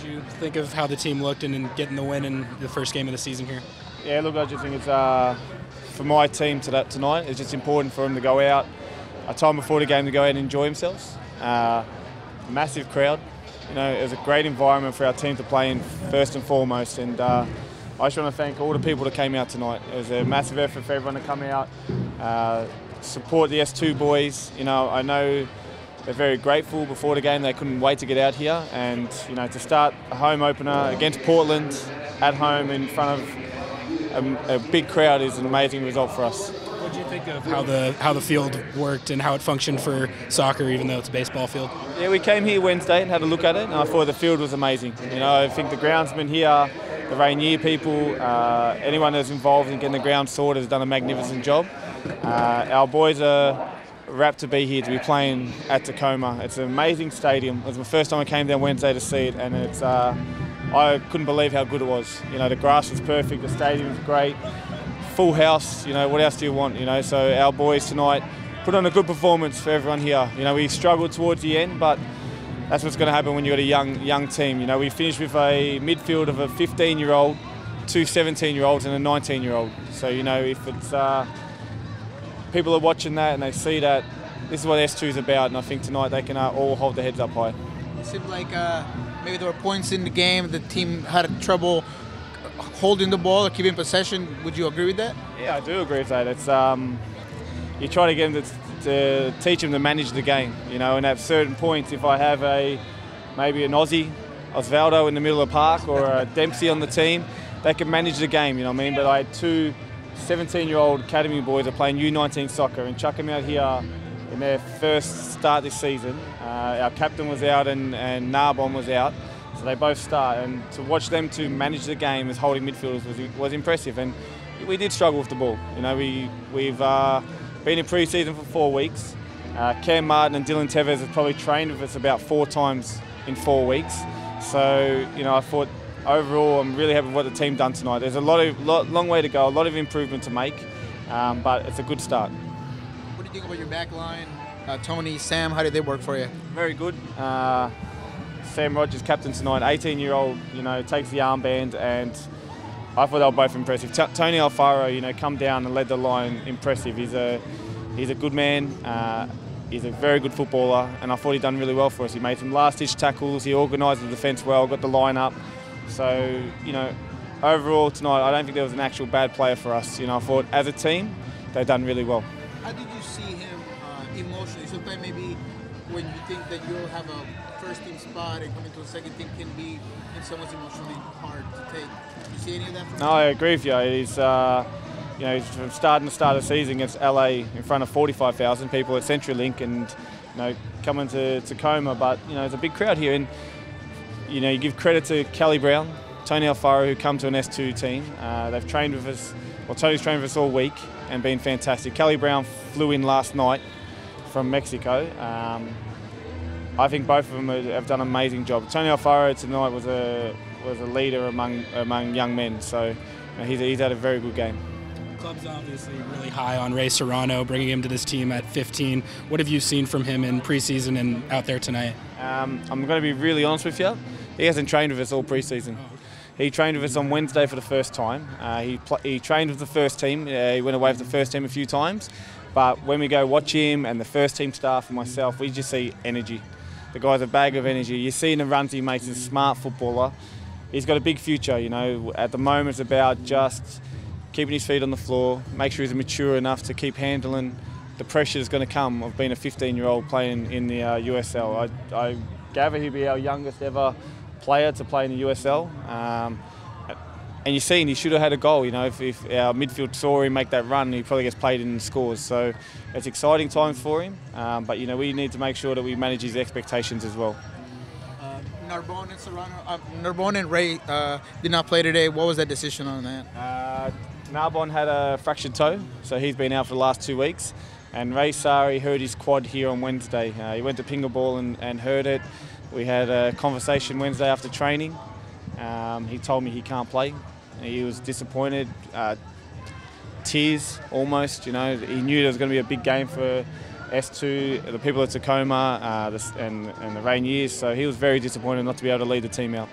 did you think of how the team looked and getting the win in the first game of the season here? Yeah, look, I just think it's for my team tonight. It's just important for them to go out a time before the game to go out and enjoy themselves. Massive crowd. You know, it was a great environment for our team to play in first and foremost. And I just want to thank all the people that came out tonight. It was a massive effort for everyone to come out, support the S2 boys. You know, I know they're very grateful before the game. They couldn't wait to get out here, and you know, to start a home opener against Portland at home in front of a big crowd is an amazing result for us. What did you think of how the field worked and how it functioned for soccer, even though it's a baseball field? Yeah, we came here Wednesday and had a look at it, and I thought the field was amazing. You know, I think the groundsmen here, the Rainier people, anyone that's involved in getting the ground sorted has done a magnificent job. Our boys are wrapped to be here, to be playing at Tacoma. It's an amazing stadium. It was my first time I came down Wednesday to see it, and it's I couldn't believe how good it was. You know, the grass was perfect, the stadium was great, full house. You know, what else do you want? You know, so our boys tonight put on a good performance for everyone here. You know, we struggled towards the end, but that's what's going to happen when you've got a young team. You know, we finished with a midfield of a 15-year-old, 2 17-year-olds and a 19-year-old. So, you know, if it's people are watching that and they see that, this is what S2 is about, and I think tonight they can all hold their heads up high. It seemed like maybe there were points in the game the team had trouble holding the ball or keeping possession. Would you agree with that? Yeah, I do agree with that. It's you try to get them to teach them to manage the game, you know, and at certain points, if I have maybe an Aussie, Osvaldo in the middle of the park, or a Dempsey on the team, they can manage the game, you know what I mean? But I had 2 17-year-old academy boys are playing U19 soccer, and chuck them out here in their first start this season. Our captain was out and Narbonne was out, so they both start. And to watch them to manage the game as holding midfielders was impressive. And we did struggle with the ball. You know, we've been in pre-season for 4 weeks. Cam Martin and Dylan Tevez have probably trained with us about 4 times in 4 weeks. So, you know, I thought, overall, I'm really happy with what the team done tonight. There's a long way to go, a lot of improvement to make, but it's a good start. What do you think about your back line? Tony, Sam, how did they work for you? Very good. Sam Rogers, captain tonight, 18-year-old, you know, takes the armband, and I thought they were both impressive. Tony Alfaro, you know, come down and led the line, impressive. He's a good man. He's a very good footballer, and I thought he'd done really well for us. He made some last-ditch tackles. He organised the defence well, got the line up. So, you know, overall tonight, I don't think there was an actual bad player for us. You know, I thought as a team, they've done really well. How did you see him emotionally? Sometimes maybe when you think that you'll have a first team spot and coming to a second team can be in so much emotionally hard to take. Did you see any of that from him? No, I agree with you. He's, you know, he's from starting the start of the season against LA in front of 45,000 people at CenturyLink, and, you know, coming to Tacoma, but, you know, there's a big crowd here. And you know, you give credit to Kelly Brown, Tony Alfaro, who come to an S2 team. They've trained with us, well, Tony's trained with us all week and been fantastic. Kelly Brown flew in last night from Mexico. I think both of them have done an amazing job. Tony Alfaro tonight was a leader among young men, so you know, he's had a very good game. The club's obviously really high on Ray Serrano, bringing him to this team at 15. What have you seen from him in preseason and out there tonight? I'm going to be really honest with you. He hasn't trained with us all pre-season. He trained with us on Wednesday for the first time. He trained with the first team. He went away with the first team a few times. But when we go watch him and the first team staff and myself, we just see energy. The guy's a bag of energy. You see in the runs he makes, he's a smart footballer. He's got a big future, you know. At the moment it's about just keeping his feet on the floor, make sure he's mature enough to keep handling the pressure that's going to come of being a 15-year-old playing in the USL. I gather he'll be our youngest ever player to play in the USL. And you've seen he should have had a goal. You know, if our midfield saw him make that run, he probably gets played in the scores. So it's exciting times for him. But you know, we need to make sure that we manage his expectations as well. Narbonne and Serrano, Narbonne and Ray did not play today. What was that decision on that? Narbonne had a fractured toe, so he's been out for the last 2 weeks. And Ray Sari hurt his quad here on Wednesday. He went to Pinga Ball and hurt it. We had a conversation Wednesday after training. He told me he can't play. He was disappointed, tears almost. You know, he knew there was going to be a big game for S2, the people at Tacoma, and the Rainiers. So he was very disappointed not to be able to lead the team out.